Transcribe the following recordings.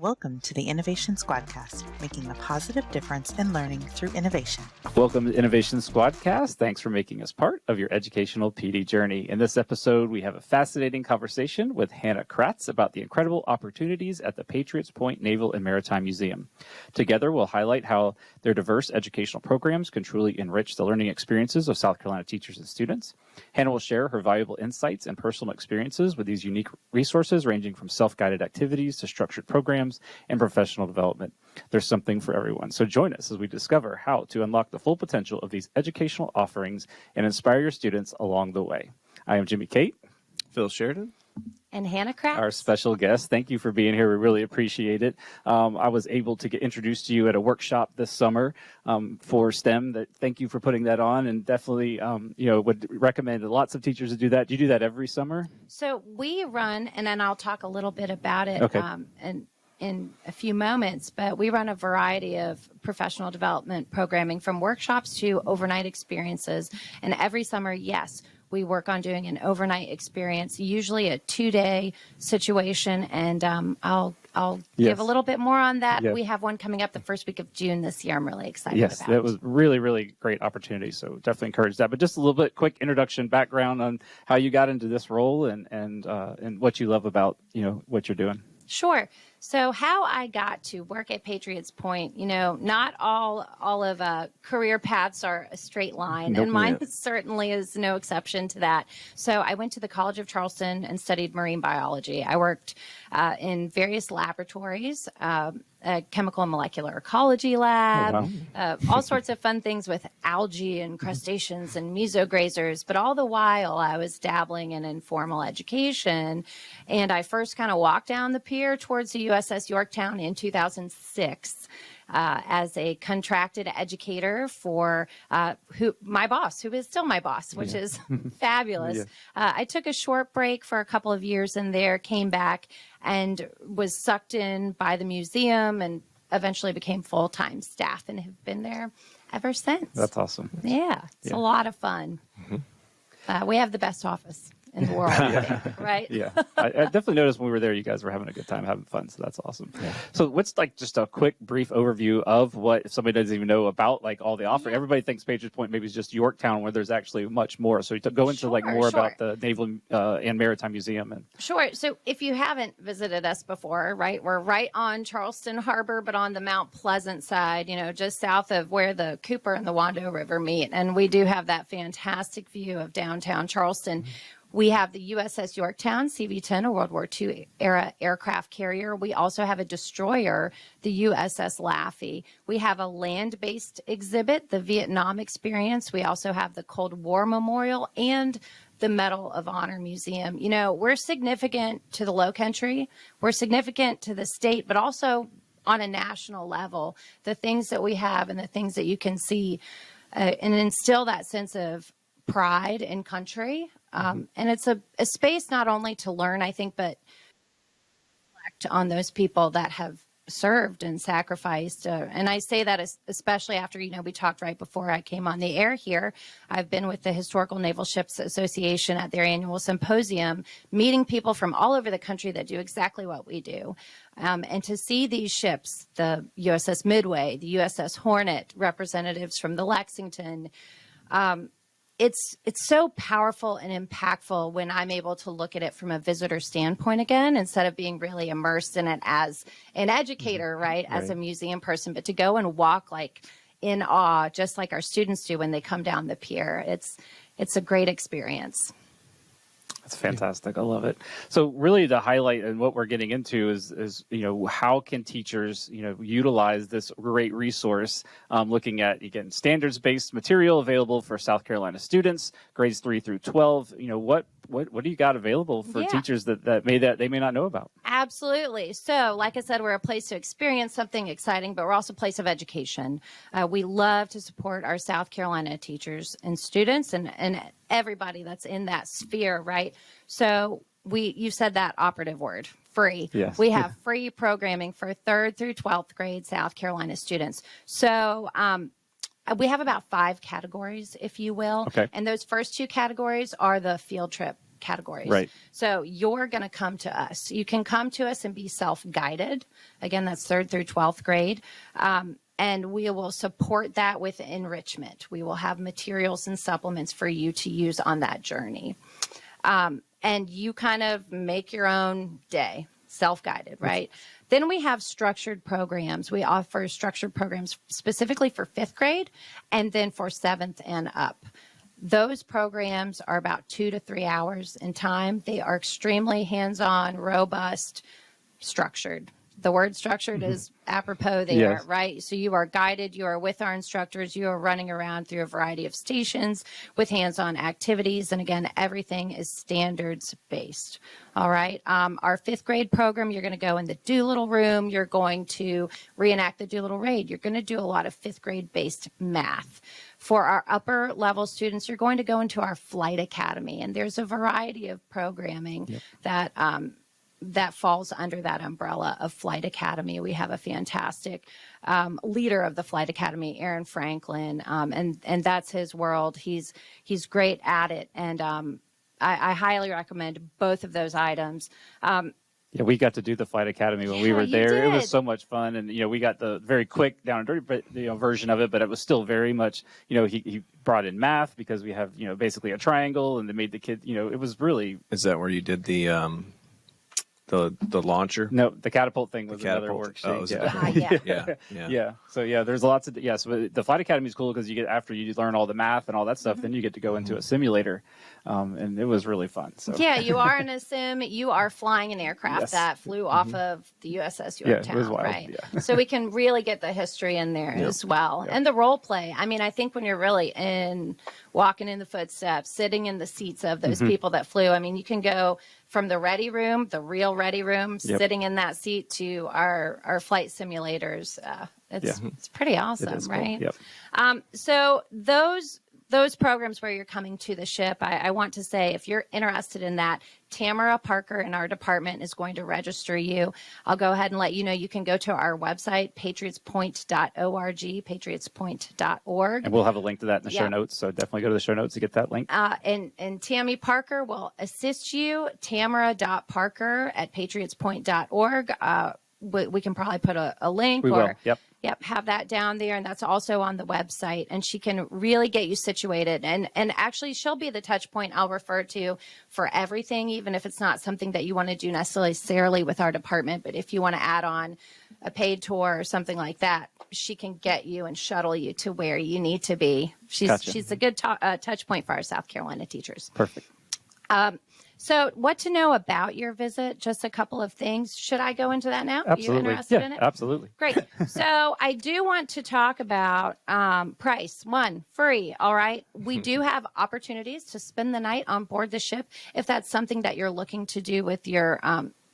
Welcome to the Innovation Squadcast, making a positive difference in learning through innovation. Welcome to Innovation Squadcast. Thanks for making us part of your educational PD journey. In this episode, we have a fascinating conversation with Hannah Kratz about the incredible opportunities at the Patriots Point Naval and Maritime Museum. Together, we'll highlight how their diverse educational programs can truly enrich the learning experiences of South Carolina teachers and students. Hannah will share her valuable insights and personal experiences with these unique resources, ranging from self-guided activities to structured programs and professional development. There's something for everyone. So join us as we discover how to unlock the full potential of these educational offerings and inspire your students along the way. I am Jimmy Kate. Phil Sheridan. And Hannah Kratz. Our special guest. Thank you for being here. We really appreciate it. I was able to get introduced to you at a workshop this summer for STEM. Thank you for putting that on, and definitely would recommend lots of teachers to do that. Do you do that every summer? So we run, and then I'll talk a little bit about it in a few moments, but we run a variety of professional development programming from workshops to overnight experiences. And every summer, yes, we work on doing an overnight experience, usually a 2-day situation. And I'll give a little bit more on that. Yeah. We have one coming up the first week of June this year. I'm really excited about. Yes, that was really, really great opportunity. So definitely encourage that. But just a little bit quick introduction, background on how you got into this role and what you love about, what you're doing. Sure. So how I got to work at Patriots Point, not all of career paths are a straight line, and mine certainly is no exception to that. So I went to the College of Charleston and studied marine biology. I worked in various laboratories, a chemical and molecular ecology lab, all sorts of fun things with algae and crustaceans and mesograzers. But all the while I was dabbling in informal education, and I first kind of walked down the pier towards the USS Yorktown in 2006 as a contracted educator for my boss, who is still my boss, which is fabulous. I took a short break for a couple of years in there, came back and was sucked in by the museum and eventually became full-time staff and have been there ever since. That's awesome. Yeah, it's a lot of fun. Mm-hmm. We have the best office in the world, I think, right? Yeah, I definitely noticed when we were there, you guys were having a good time, having fun. So that's awesome. Yeah. So what's just a quick, brief overview of what, if somebody doesn't even know about all the offering? Everybody thinks Patriots Point maybe is just Yorktown, where there's actually much more. So go into more about the Naval and Maritime Museum. Sure. So if you haven't visited us before, right, we're right on Charleston Harbor, but on the Mount Pleasant side, just south of where the Cooper and the Wando River meet. And we do have that fantastic view of downtown Charleston. Mm-hmm. We have the USS Yorktown, CV-10, a World War II era aircraft carrier. We also have a destroyer, the USS Laffey. We have a land-based exhibit, the Vietnam Experience. We also have the Cold War Memorial and the Medal of Honor Museum. We're significant to the Lowcountry. We're significant to the state, but also on a national level. The things that we have and the things that you can see and instill that sense of pride in country. And it's a space not only to learn, I think, but reflect on those people that have served and sacrificed. And I say that especially after, we talked right before I came on the air here. I've been with the Historical Naval Ships Association at their annual symposium, meeting people from all over the country that do exactly what we do. And to see these ships, the USS Midway, the USS Hornet, representatives from the Lexington, it's so powerful and impactful when I'm able to look at it from a visitor standpoint again, instead of being really immersed in it as an educator, right, as a museum person, but to go and walk in awe, just like our students do when they come down the pier. It's a great experience. That's fantastic. I love it. So really the highlight and what we're getting into is how can teachers, utilize this great resource, looking at, again, standards-based material available for South Carolina students, grades 3 through 12. What do you got available for teachers that they may not know about? Absolutely. So like I said, we're a place to experience something exciting, but we're also a place of education. We love to support our South Carolina teachers and students and everybody that's in that sphere, right? So you said that operative word, free. Yes. We have free programming for 3rd through 12th grade South Carolina students. So we have about 5 categories, if you will. Okay. And those first 2 categories are the field trip categories. Right. So you're going to come to us. You can come to us and be self-guided. Again, that's 3rd through 12th grade. And we will support that with enrichment. We will have materials and supplements for you to use on that journey. And you kind of make your own day, self-guided, right? Then we have structured programs. We offer structured programs specifically for 5th grade and then for 7th and up. Those programs are about 2 to 3 hours in time. They are extremely hands-on, robust, structured. The word structured is apropos there, Yes. right? So you are guided, you are with our instructors, you are running around through a variety of stations with hands-on activities. And again, everything is standards-based. All right. Our 5th grade program, you're going to go in the Doolittle room. You're going to reenact the Doolittle Raid. You're going to do a lot of 5th grade-based math. For our upper level students, you're going to go into our Flight Academy. And there's a variety of programming that falls under that umbrella of Flight Academy. We have a fantastic leader of the Flight Academy, Aaron Franklin, and that's his world. He's great at it, and I highly recommend both of those items. Yeah, we got to do the Flight Academy when we were you there. It did. was so much fun, and we got the very quick down and dirty version of it, but it was still very much he brought in math because we have basically a triangle, and they made the kids it was really. Is that where you did the launcher? No, the catapult thing was another catapult. worksheet. Oh, was it Yeah. So there's lots of So the Flight Academy is cool because you get after you learn all the math and all that stuff, then you get to go into a simulator, and it was really fun. So Yeah, you are in a sim. You are flying an aircraft Yes. that flew off of the USS Yeah, Yorktown, it was wild. right? Yeah. So we can really get the history in there as well, and the role play. I mean, I think when you're really walking in the footsteps, sitting in the seats of those people that flew. I mean, you can go from the ready room, the real ready room, sitting in that seat to our flight simulators. It's pretty awesome, It is cool. right? Yep. So those programs where you're coming to the ship, I want to say, if you're interested in that, Tamara Parker in our department is going to register you. I'll go ahead and let you know. You can go to our website, patriotspoint.org, patriotspoint.org. And we'll have a link to that in the show Yeah. notes. So definitely go to the show notes to get that link. And Tammy Parker will assist you. Tamara.Parker@patriotspoint.org. We can probably put a link. We will. Yep. Have that down there, and that's also on the website, and she can really get you situated, and actually she'll be the touch point I'll refer to for everything, even if it's not something that you want to do necessarily with our department, but if you want to add on a paid tour or something like that, she can get you and shuttle you to where you need to be. She's a good touch point for our South Carolina teachers. Perfect. So what to know about your visit, just a couple of things. Should I go into that now? Absolutely. Are you interested in it? Absolutely. Great. So I do want to talk about price. 1, free. All right. We do have opportunities to spend the night on board the ship if that's something that you're looking to do with your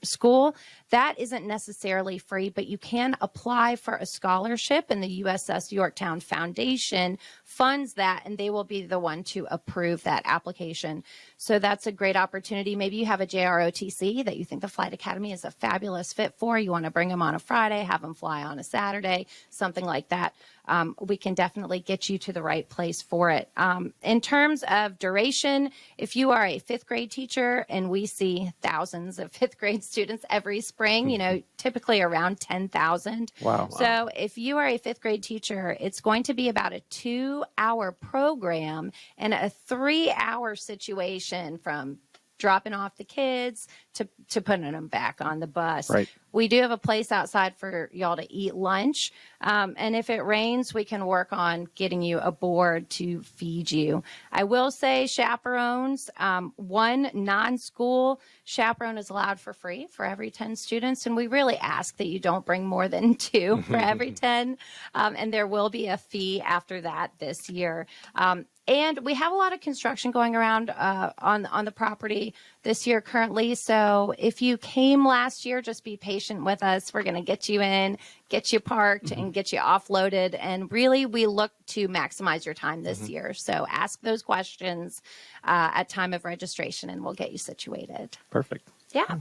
school. That isn't necessarily free, but you can apply for a scholarship, and the USS Yorktown Foundation funds that, and they will be the one to approve that application. So that's a great opportunity. Maybe you have a JROTC that you think the Flight Academy is a fabulous fit for. You want to bring them on a Friday, have them fly on a Saturday, something like that. We can definitely get you to the right place for it. In terms of duration, if you are a 5th grade teacher, and we see thousands of 5th grade students every spring, typically around 10,000. Wow. So if you are a 5th grade teacher, it's going to be about a 2-hour program and a 3-hour situation from dropping off the kids to putting them back on the bus. Right. We do have a place outside for y'all to eat lunch. And if it rains, we can work on getting you aboard to feed you. I will say chaperones, 1 non-school chaperone is allowed for free for every 10 students. And we really ask that you don't bring more than 2 for every 10. And there will be a fee after that this year. And we have a lot of construction going around on the property this year currently. So if you came last year, just be patient with us. We're going to get you in, get you parked, and get you offloaded. And really, we look to maximize your time this year. So ask those questions at time of registration, and we'll get you situated. Perfect. Yeah.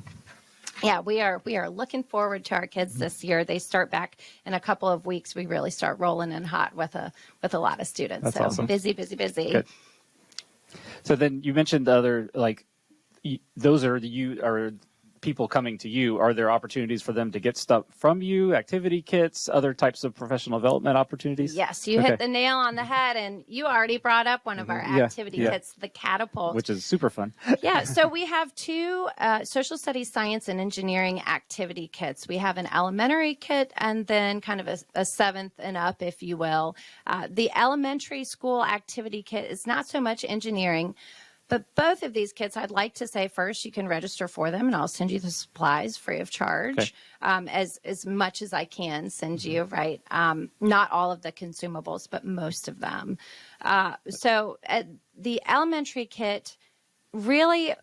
Yeah, we are looking forward to our kids this year. They start back in a couple of weeks. We really start rolling in hot with a lot of students. That's so awesome. busy. Good. So then you mentioned the other, those are people coming to you. Are there opportunities for them to get stuff from you, activity kits, other types of professional development opportunities? Yes, you hit the nail on the head, and you already brought up one of our activity kits, the Catapult. Which is super fun. Yeah, so we have two social studies, science, and engineering activity kits. We have an elementary kit and then kind of a seventh and up, if you will. The elementary school activity kit is not so much engineering, but both of these kits, I'd like to say first, you can register for them, and I'll send you the supplies free of charge, as much as I can send you, right? Not all of the consumables, but most of them. So the elementary kit, really,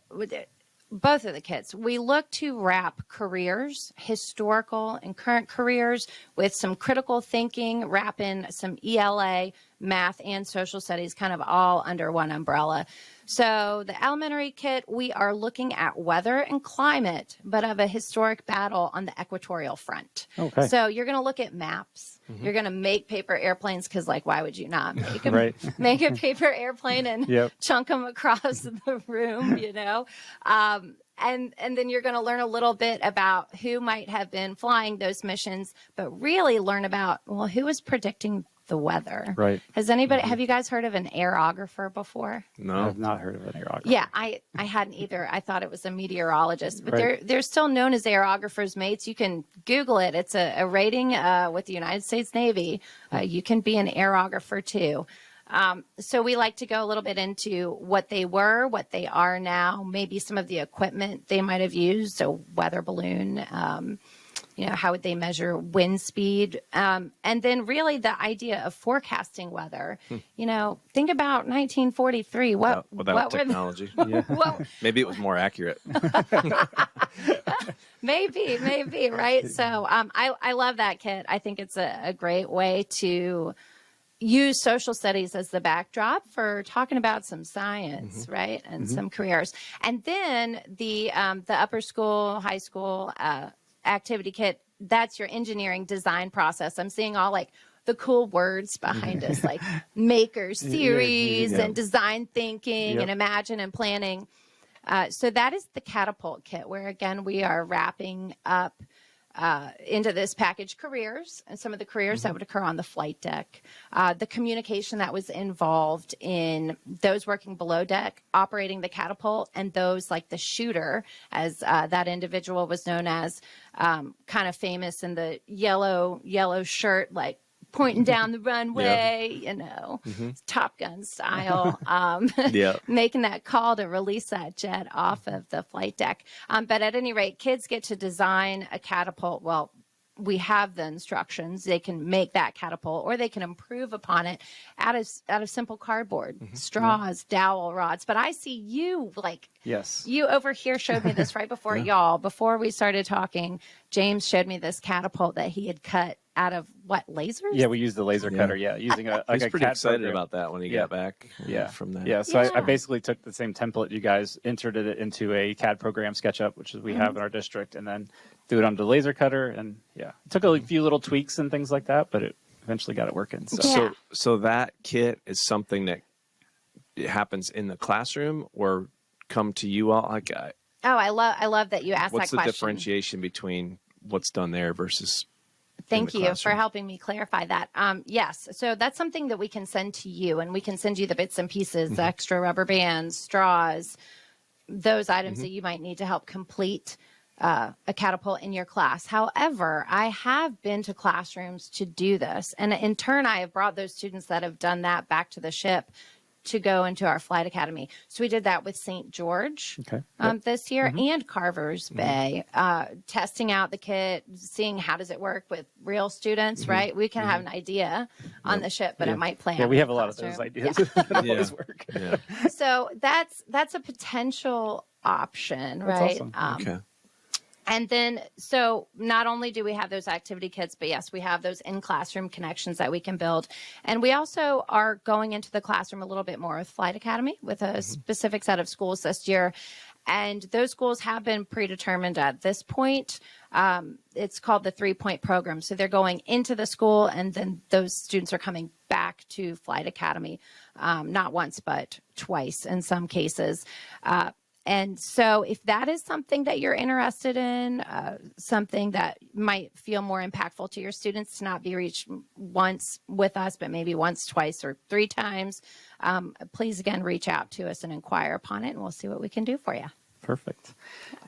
both of the kits, we look to wrap careers, historical and current careers, with some critical thinking, wrap in some ELA, math, and social studies, kind of all under one umbrella. So the elementary kit, we are looking at weather and climate, but of a historic battle on the equatorial front. Okay. So you're going to look at maps. Mm-hmm. You're going to make paper airplanes because, like, why would you not make them? Make a paper airplane and chunk them across the room, you know? And then you're going to learn a little bit about who might have been flying those missions, but really learn about, well, who was predicting the weather. Right. Has anybody, have you guys heard of an aerographer before? No. I've not heard of an aerographer. Yeah, I hadn't either. I thought it was a meteorologist, but they're still known as aerographers, mates. You can Google it. It's a rating with the United States Navy. You can be an aerographer too. So we like to go a little bit into what they were, what they are now, maybe some of the equipment they might have used, a weather balloon, you know, how would they measure wind speed? And then really the idea of forecasting weather. You know, think about 1943. Without technology. Maybe it was more accurate. Maybe, right? So I love that kit. I think it's a great way to use social studies as the backdrop for talking about some science, right? And some careers. And then the upper school, high school activity kit, that's your engineering design process. I'm seeing all like the cool words behind us, like maker series and design thinking and imagine and planning. So that is the Catapult kit, where again, we are wrapping up into this package careers and some of the careers that would occur on the flight deck, the communication that was involved in those working below deck, operating the catapult, and those like the shooter, as that individual was known as, kind of famous in the yellow shirt, like pointing down the runway, you know, Top Gun style, making that call to release that jet off of the flight deck. But at any rate, kids get to design a catapult. Well, we have the instructions. They can make that catapult, or they can improve upon it out of simple cardboard, straws, dowel rods. But I see you, like, you over here showed me this right before y'all. Before we started talking, James showed me this catapult that he had cut out of what, lasers? Yeah, we used the laser cutter. Yeah, using a I was like pretty CAD excited program. about that when he got back from that. Yeah, so I basically took the same template you guys, entered it into a CAD program, SketchUp, which we have in our district, and then threw it onto the laser cutter. And it took a few little tweaks and things like that, but it eventually got it working. So that kit is something that happens in the classroom or come to you all? Like, I love that you asked that question. What's the differentiation between what's done there versus? Thank you for helping me clarify that. Yes, so that's something that we can send to you, and we can send you the bits and pieces, the extra rubber bands, straws, those items that you might need to help complete a catapult in your class. However, I have been to classrooms to do this, and in turn, I have brought those students that have done that back to the ship to go into our flight academy. So we did that with St. George this year and Carver's Bay, testing out the kit, seeing how does it work with real students, right? We can have an idea on the ship, but it might play out. Yeah, we have a lot of those ideas that always work. So that's a potential option, right? Awesome. And then, so not only do we have those activity kits, but yes, we have those in-classroom connections that we can build. And we also are going into the classroom a little bit more with Flight Academy, with a specific set of schools this year. And those schools have been predetermined at this point. It's called the 3-point program. So they're going into the school, and then those students are coming back to Flight Academy, not once, but twice in some cases. And so if that is something that you're interested in, something that might feel more impactful to your students to not be reached once with us, but maybe once, twice, or 3 times, please again, reach out to us and inquire upon it, and we'll see what we can do for you. Perfect.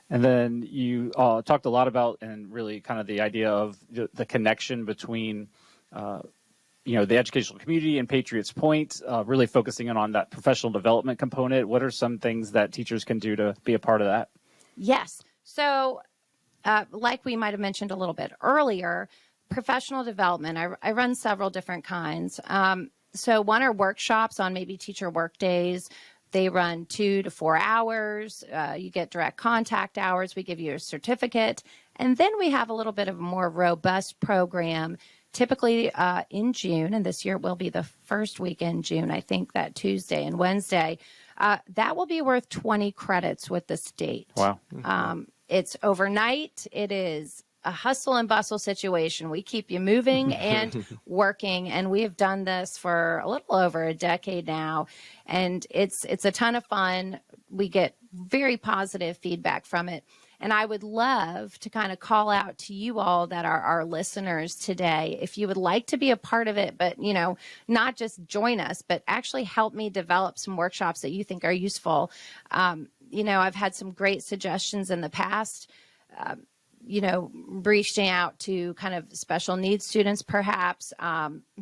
And then you talked a lot about, and really kind of the idea of the connection between the educational community and Patriots Point, really focusing in on that professional development component. What are some things that teachers can do to be a part of that? Yes. So like we might have mentioned a little bit earlier, professional development, I run several different kinds. So one are workshops on maybe teacher work days. They run 2 to 4 hours. You get direct contact hours. We give you a certificate. And then we have a little bit of a more robust program, typically in June. And this year it will be the first week in June, I think that Tuesday and Wednesday. That will be worth 20 credits with the state. Wow. It's overnight. It is a hustle and bustle situation. We keep you moving and working, and we have done this for a little over a decade now, and it's a ton of fun. We get very positive feedback from it, and I would love to kind of call out to you all that are our listeners today, if you would like to be a part of it, but not just join us, but actually help me develop some workshops that you think are useful. I've had some great suggestions in the past. Reaching out to kind of special needs students, perhaps,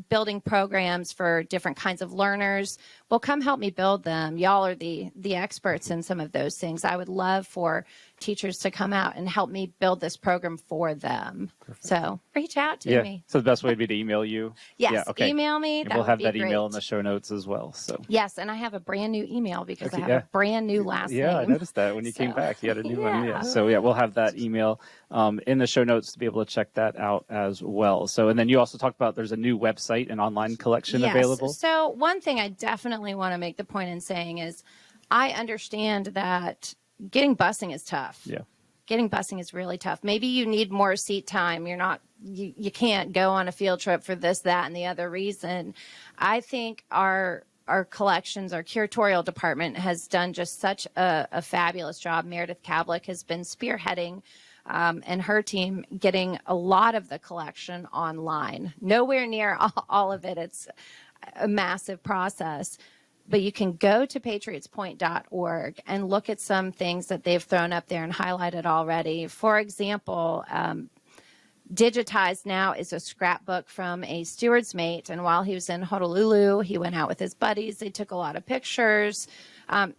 building programs for different kinds of learners. Well, come help me build them. Y'all are the experts in some of those things. I would love for teachers to come out and help me build this program for them. Perfect. So reach out to me. So the best way would be to email you? Yes, yeah, okay. Email me. And we'll have that email in the show notes as well. So yes, and I have a brand new email because I have a brand new last name. Yeah, I noticed that when you came back. You had a new one. Yeah. So we'll have that email in the show notes to be able to check that out as well. So, and then you also talked about there's a new website and online collection available. So one thing I definitely want to make the point in saying is I understand that getting busing is tough. Yeah. Getting busing is really tough. Maybe you need more seat time. You can't go on a field trip for this, that, and the other reason. I think our collections, our curatorial department has done just such a fabulous job. Meredith Kavlik has been spearheading and her team getting a lot of the collection online. Nowhere near all of it. It's a massive process. But you can go to patriotspoint.org and look at some things that they've thrown up there and highlighted already. For example, digitized now is a scrapbook from a steward's mate. And while he was in Honolulu, he went out with his buddies. They took a lot of pictures.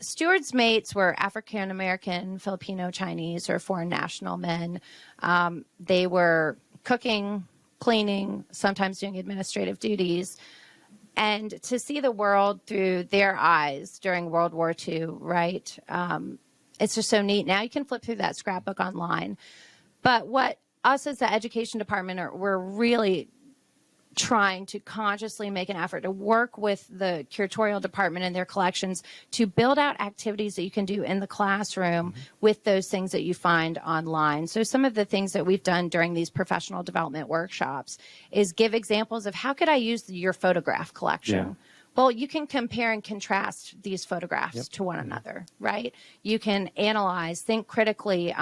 Steward's mates were African-American, Filipino, Chinese, or foreign national men. They were cooking, cleaning, sometimes doing administrative duties. And to see the world through their eyes during World War II, right? It's just so neat. Now you can flip through that scrapbook online. But what us as the education department we're really trying to consciously make an effort to work with the curatorial department and their collections to build out activities that you can do in the classroom with those things that you find online. So some of the things that we've done during these professional development workshops is give examples of how could I use your photograph collection? Yeah. Well, you can compare and contrast these photographs to one another, right? You can analyze, think critically,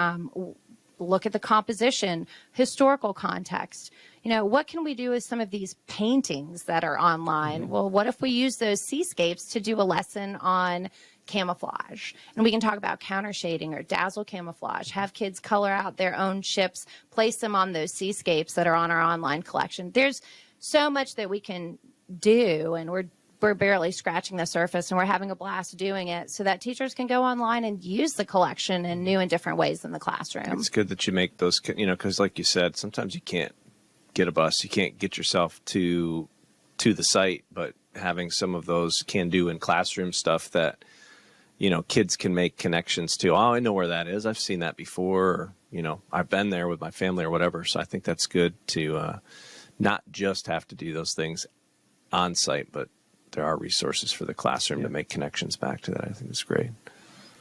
look at the composition, historical context. What can we do with some of these paintings that are online? Well, what if we use those seascapes to do a lesson on camouflage? And we can talk about counter shading or dazzle camouflage, have kids color out their own ships, place them on those seascapes that are on our online collection. There's so much that we can do, and we're barely scratching the surface, and we're having a blast doing it so that teachers can go online and use the collection in new and different ways in the classroom. It's good that you make those, because like you said, sometimes you can't get a bus. You can't get yourself to the site, but having some of those can-do in classroom stuff that, kids can make connections to. Oh, I know where that is. I've seen that before. Or, I've been there with my family or whatever. So I think that's good to not just have to do those things on site, but there are resources for the classroom to make connections back to that. I think it's great.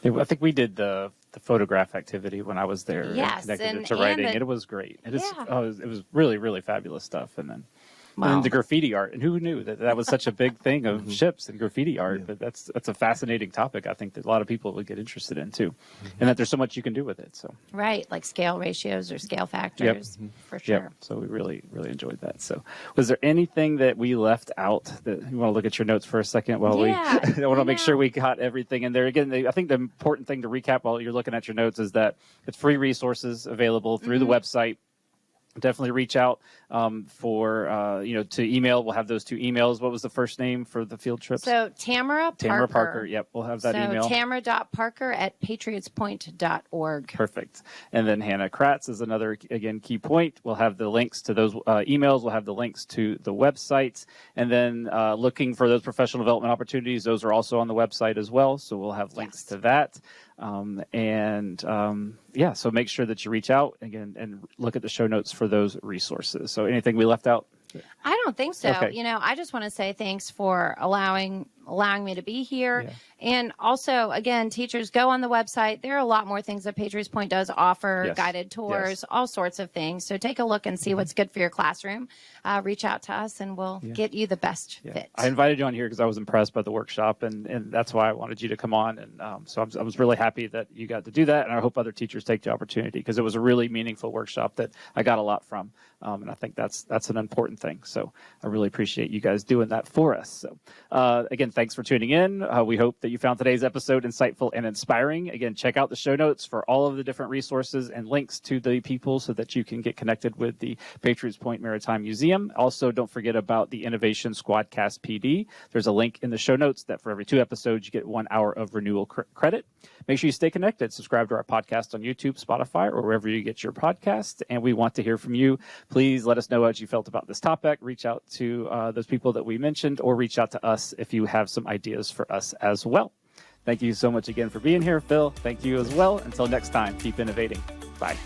I think we did the photograph activity when I was there. Yes, and connected it to writing. It was great. It was really, really fabulous stuff. And then And then the graffiti art, and who knew that was such a big thing of ships and graffiti art? But that's a fascinating topic. I think that a lot of people would get interested in too, and that there's so much you can do with it. So right, like scale ratios or scale factors, for sure. Yep. So we really enjoyed that. So was there anything that we left out that you want to look at your notes for a second while I want to make sure we got everything in there? Again, I think the important thing to recap while you're looking at your notes is that it's free resources available through the website. Definitely reach out to email. We'll have those 2 emails. What was the first name for the field trips? So Tamara Parker. Yep, we'll have that email. Tamara.parker@patriotspoint.org. Perfect. And then Hannah Kratz is another, again, key point. We'll have the links to those emails. We'll have the links to the website. And then looking for those professional development opportunities, those are also on the website as well. So we'll have links to that. So make sure that you reach out again and look at the show notes for those resources. So anything we left out? I don't think so. Okay. I just want to say thanks for allowing me to be here. Yeah. And also, again, teachers, go on the website. There are a lot more things that Patriots Point does offer, guided tours, all sorts of things. So take a look and see what's good for your classroom. Reach out to us and we'll get you the best fit. I invited you on here because I was impressed by the workshop, and that's why I wanted you to come on. And so I was really happy that you got to do that. And I hope other teachers take the opportunity because it was a really meaningful workshop that I got a lot from. And I think that's an important thing. So I really appreciate you guys doing that for us. So again, thanks for tuning in. We hope that you found today's episode insightful and inspiring. Again, check out the show notes for all of the different resources and links to the people so that you can get connected with the Patriots Point Maritime Museum. Also, don't forget about the Innovation Squadcast PD. There's a link in the show notes that for every 2 episodes, you get 1 hour of renewal credit. Make sure you stay connected. Subscribe to our podcast on YouTube, Spotify, or wherever you get your podcast. And we want to hear from you. Please let us know what you felt about this topic. Reach out to those people that we mentioned, or reach out to us if you have some ideas for us as well. Thank you so much again for being here, Phil. Thank you as well. Until next time, keep innovating. Bye.